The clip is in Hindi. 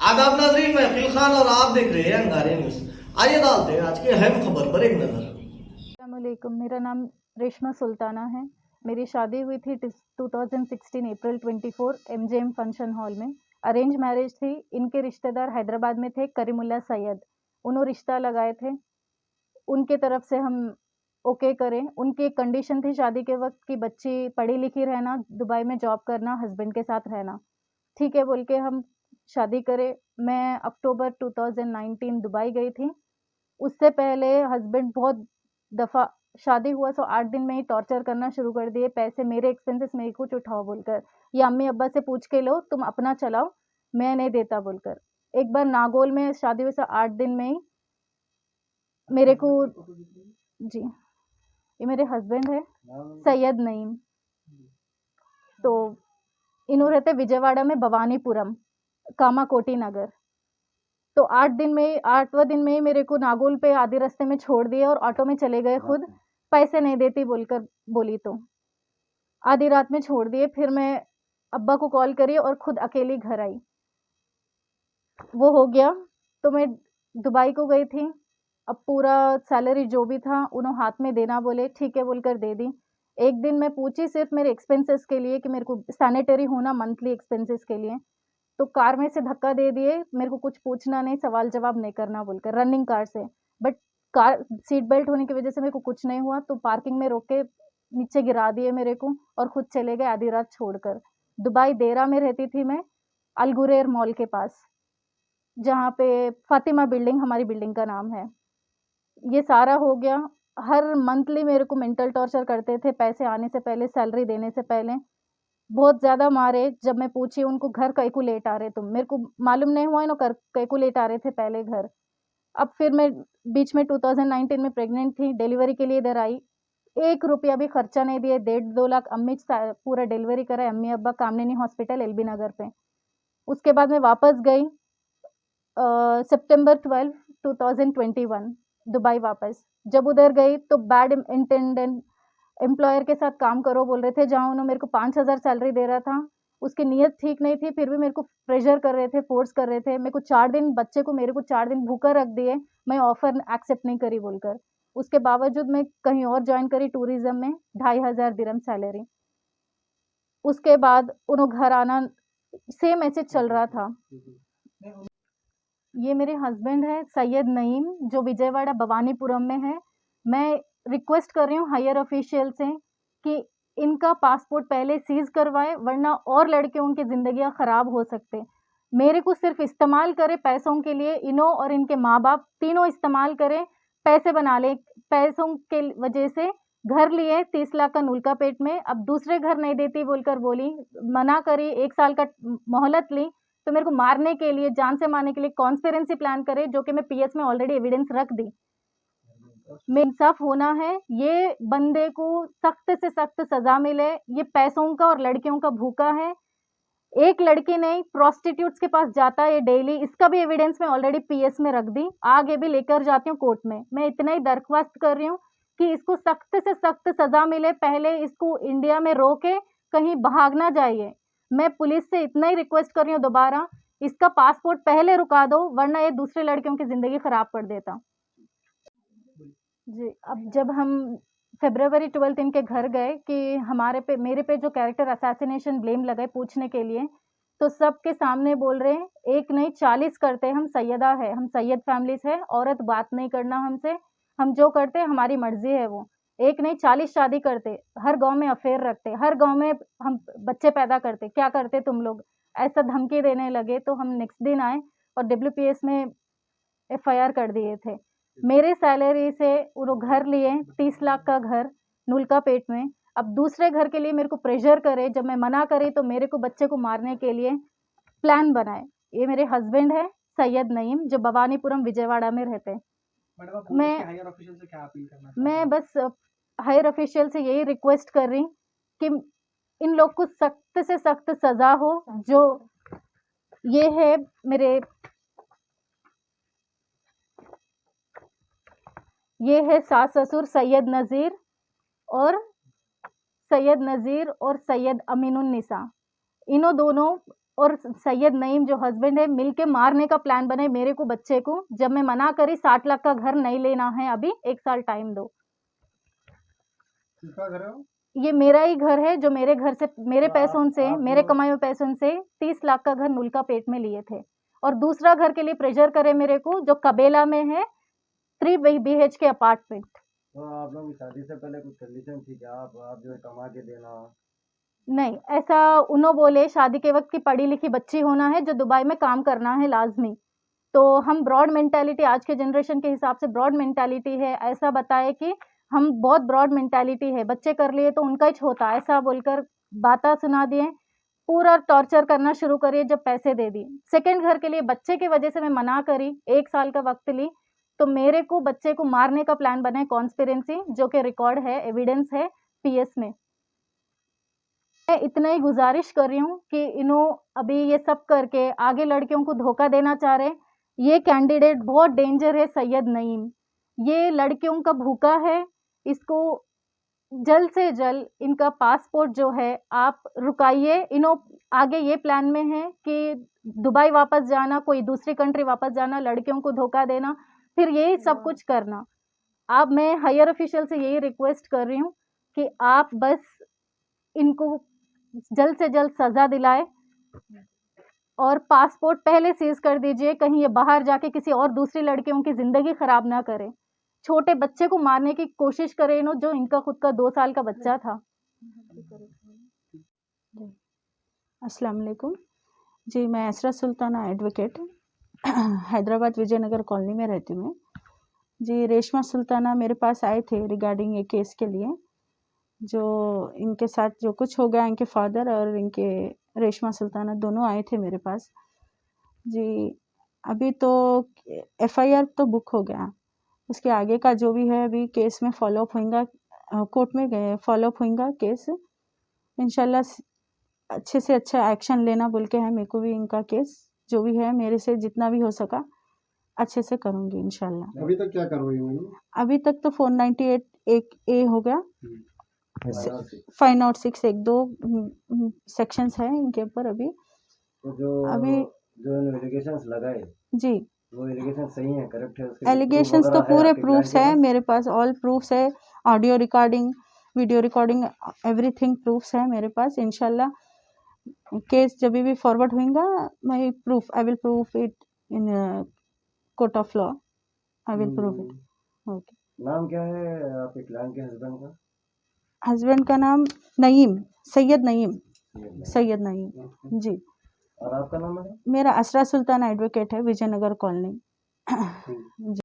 आदाब नाजरीन, मैं अकील खान और आप देख रहे हैं अंगारे न्यूज। आइए डालते हैं आज की अहम खबर पर एक नजर। अस्सलामुअलैकुम, मेरा नाम रेशमा सुल्ताना है। मेरी शादी हुई थी 2016 अप्रैल 24 एमजेएम फंक्शन हॉल में। अरेंज मैरिज थी। इनके रिश्तेदार हैदराबाद में थे, करीमुल्ला सैयद। उन्होंने रिश्ता लगाए थे, उनके तरफ से हम ओके करें। उनकी एक कंडीशन थी शादी के वक्त कि बच्ची पढ़ी लिखी रहना, दुबई में जॉब करना, हस्बैंड के साथ रहना। ठीक है बोल के हम शादी करे। मैं अक्टूबर 2019 दुबई गई थी। उससे पहले हस्बैंड बहुत दफ़ा शादी हुआ सो 8 दिन में ही टॉर्चर करना शुरू कर दिए। पैसे मेरे एक्सपेंसेस मेरे कुछ उठाओ बोलकर, या अम्मी अब्बा से पूछ के लो, तुम अपना चलाओ, मैं नहीं देता बोलकर। एक बार नागौल में शादी हुई सो 8 दिन में ही मेरे को जी, ये मेरे हस्बैंड है सैयद नईम। तो इन्हों रहते विजयवाड़ा में भवानीपुरम, कामाकोटी नगर। तो 8 दिन में ही 8वाँ दिन में ही मेरे को नागौल पे आधे रास्ते में छोड़ दिए और ऑटो में चले गए खुद। पैसे नहीं देती बोलकर बोली तो आधी रात में छोड़ दिए। फिर मैं अब्बा को कॉल करी और खुद अकेली घर आई। वो हो गया तो मैं दुबई को गई थी। अब पूरा सैलरी जो भी था उन्होंने हाथ में देना बोले, ठीक है बोलकर दे दी। एक दिन मैं पूछी सिर्फ मेरे एक्सपेंसेस के लिए कि मेरे को सैनिटरी होना मंथली एक्सपेंसेस के लिए। तो कार में से धक्का दे दिए, मेरे को कुछ पूछना नहीं, सवाल जवाब नहीं करना बोलकर, रनिंग कार से। बट कार सीट बेल्ट होने की वजह से मेरे को कुछ नहीं हुआ, तो पार्किंग में रोक के नीचे गिरा दिए मेरे को और खुद चले गए आधी रात छोड़कर। दुबई देरा में रहती थी मैं, अलगुरेर मॉल के पास, जहाँ पे फातिमा बिल्डिंग हमारी बिल्डिंग का नाम है। ये सारा हो गया। हर मंथली मेरे को मेंटल टॉर्चर करते थे, पैसे आने से पहले, सैलरी देने से पहले। बहुत ज़्यादा मारे। जब मैं पूछी उनको, घर कई को लेट आ रहे तुम, मेरे को मालूम नहीं हुआ कर कई को लेट आ रहे थे पहले घर। अब फिर मैं बीच में 2019 में प्रेग्नेंट थी, डिलीवरी के लिए इधर आई। 1 रुपया भी खर्चा नहीं दिए, 1.5-2 लाख अम्मी पूरा डिलीवरी कराए, अम्मी अब्बा कामनेनी हॉस्पिटल एलबी नगर पे। उसके बाद मैं वापस गई सितंबर 12 2021 दुबई वापस। जब उधर गई तो बैड इंटेंडेंट एम्प्लॉयर के साथ काम करो बोल रहे थे, जहाँ उन्होंने मेरे को 5,000 सैलरी दे रहा था। उसकी नीयत ठीक नहीं थी, फिर भी मेरे को प्रेशर कर रहे थे, फोर्स कर रहे थे। मेरे को 4 दिन बच्चे को मेरे को 4 दिन भूखा रख दिए, मैं ऑफर एक्सेप्ट नहीं करी बोलकर। उसके बावजूद मैं कहीं और ज्वाइन करी टूरिज्म में, 2,500 दिरहम सैलरी। उसके बाद उन्होंने घर आना, सेम ऐसे चल रहा था। ये मेरे हस्बैंड है सैयद नईम, जो विजयवाड़ा भवानीपुरम में है। मैं रिक्वेस्ट कर रही हूँ हायर ऑफिशियल से कि इनका पासपोर्ट पहले सीज करवाए, वरना और लड़कियों की जिंदगियां खराब हो सकते। मेरे को सिर्फ इस्तेमाल करे पैसों के लिए, इन्हों और इनके माँ बाप तीनों इस्तेमाल करें, पैसे बना ले। पैसों के वजह से घर लिए 30 लाख का नुलका पेट में, अब दूसरे घर नहीं देती बोलकर बोली, मना करी, 1 साल का मोहलत ली। तो मेरे को मारने के लिए, जान से मारने के लिए कॉन्स्पिरेंसी प्लान करे, जो कि मैं पीएस में ऑलरेडी एविडेंस रख दी। में इंसाफ होना है। ये बंदे को सख्त से सख्त सजा मिले। ये पैसों का और लड़कियों का भूखा है। एक लड़की नहीं, प्रोस्टिट्यूट्स के पास जाता है डेली। इसका भी एविडेंस मैं ऑलरेडी पीएस में रख दी, आगे भी लेकर जाती हूँ कोर्ट में। मैं इतना ही दरख्वास्त कर रही हूँ कि इसको सख्त से सख्त सजा मिले। पहले इसको इंडिया में रोके, कहीं भाग ना जाइए। मैं पुलिस से इतना ही रिक्वेस्ट कर रही हूँ दोबारा, इसका पासपोर्ट पहले रुका दो, वरना ये दूसरे लड़कियों की जिंदगी खराब कर देता। जी, अब जब हम फ़रवरी 12 इनके घर गए कि हमारे पे, मेरे पे जो कैरेक्टर असैसिनेशन ब्लेम लगाए पूछने के लिए, तो सबके सामने बोल रहे हैं, एक नहीं 40 करते हैं, हम सैयदा है, हम सैयद फैमिलीज़ है, औरत बात नहीं करना हमसे, हम जो करते हैं हमारी मर्ज़ी है वो। एक नहीं 40 शादी करते, हर गाँव में अफ़ेयर रखते, हर गाँव में हम बच्चे पैदा करते, क्या करते तुम लोग? ऐसा धमकी देने लगे। तो हम नेक्स्ट दिन आए और डब्ल्यूपीएस में एफआईआर कर दिए थे। मेरे सैलरी से वो घर लिए 30 लाख का घर नुलका पेट में। अब दूसरे घर के लिए मेरे को प्रेशर करे, जब मैं मना करी तो मेरे को बच्चे को मारने के लिए प्लान बनाए। ये मेरे हस्बैंड है सैयद नईम, जो भवानीपुरम विजयवाड़ा में रहते हैं। मैं हायर ऑफिशियल से क्या अपील करना चाहती हूँ? मैं बस हायर ऑफिशियल से यही रिक्वेस्ट कर रही कि इन लोग को सख्त से सख्त सजा हो। जो ये है मेरे, ये है सास ससुर सैयद नज़ीर और सैयद अमीनुन्निसा। इन्हों दोनों और सैयद नईम जो हस्बैंड है मिलके मारने का प्लान बनाए मेरे को, बच्चे को। जब मैं मना करी 60 लाख का घर नहीं लेना है, अभी 1 साल टाइम दो। किसका घर है वो? ये मेरा ही घर है, जो मेरे घर से, मेरे तो पैसों से, आप मेरे कमाए हुए पैसों से 30 लाख का घर नुलका पेट में लिए थे। और दूसरा घर के लिए प्रेशर करे मेरे को, जो कबेला में है, 3 BHK अपार्टमेंट। तो आप लोगों की शादी से पहले कुछ कंडीशन थी क्या? आप जो है कमा के देना? नहीं, ऐसा उन्होंने बोले शादी के वक्त की पढ़ी लिखी बच्ची होना है जो दुबई में काम करना है लाजमी। तो हम ब्रॉड मेंटालिटी, आज के जनरेशन के हिसाब से ब्रॉड मेंटालिटी है, ऐसा बताए कि हम बहुत ब्रॉड मेंटालिटी है, बच्चे कर लिए तो उनका ही होता, ऐसा बोलकर बातें सुना दिए, पूरा टॉर्चर करना शुरू करिए। जब पैसे दे दिए सेकंड घर के लिए, बच्चे की वजह से मैं मना करी, 1 साल का वक्त ली, तो मेरे को बच्चे को मारने का प्लान बनाए, कॉन्स्पिरेंसी, जो कि रिकॉर्ड है, एविडेंस है पीएस में। मैं इतना ही गुजारिश कर रही हूँ कि इन्हों अभी ये सब करके आगे लड़कियों को धोखा देना चाह रहे। ये कैंडिडेट बहुत डेंजर है, सैयद नईम, ये लड़कियों का भूखा है। इसको जल्द से जल्द इनका पासपोर्ट जो है आप रुकाइए। इन्हों आगे ये प्लान में है कि दुबई वापस जाना, कोई दूसरी कंट्री वापस जाना, लड़कियों को धोखा देना, फिर यही सब कुछ करना। अब मैं हायर ऑफिशियल से यही रिक्वेस्ट कर रही हूँ कि आप बस इनको जल्द से जल्द सज़ा दिलाए और पासपोर्ट पहले सीज कर दीजिए, कहीं ये बाहर जाके किसी और दूसरी लड़कियों की ज़िंदगी ख़राब ना करे। छोटे बच्चे को मारने की कोशिश करे इन्हों, जो इनका खुद का 2 साल का बच्चा था। अस्सलाम वालेकुम जी, मैं असरा सुल्ताना एडवोकेट हैदराबाद विजयनगर कॉलोनी में रहती हूँ जी। रेशमा सुल्ताना मेरे पास आए थे रिगार्डिंग ये केस के लिए, जो इनके साथ जो कुछ हो गया, इनके फादर और इनके रेशमा सुल्ताना दोनों आए थे मेरे पास जी। अभी तो एफआईआर तो बुक हो गया, उसके आगे का जो भी है अभी केस में फॉलोअप होएगा, कोर्ट में गए फॉलोअप होएगा केस, इंशाल्लाह अच्छे से अच्छा एक्शन लेना बोल के है। मेरे को भी इनका केस जो भी है मेरे से जितना भी हो सका अच्छे से करूँगी इंशाल्लाह। अभी तक क्या कार्रवाई हुई? अभी तक तो 498 एक ए हो गया, 506 एक दो सेक्शंस है इनके ऊपर अभी। तो जो एलिगेशंस लगाए जी, वो एलिगेशन सही है, करेक्ट है? उसके एलिगेशंस तो पूरे प्रूफ्स है मेरे पास, ऑल प्रूफ्स है, audio recording, video recording, everything proofs है मेरे पास। इंशाल्लाह केस जब भी फॉरवर्ड होगा मैं proof, I will proof it in court of law, I will prove it. Okay. नाम क्या है आपके क्लाइंट के हस्बैंड का? हस्बैंड का नाम नईम, सैयद नईम, सैयद नईम जी। और आपका नाम है? मेरा असरा सुल्ताना एडवोकेट है, विजयनगर कॉलोनी जी।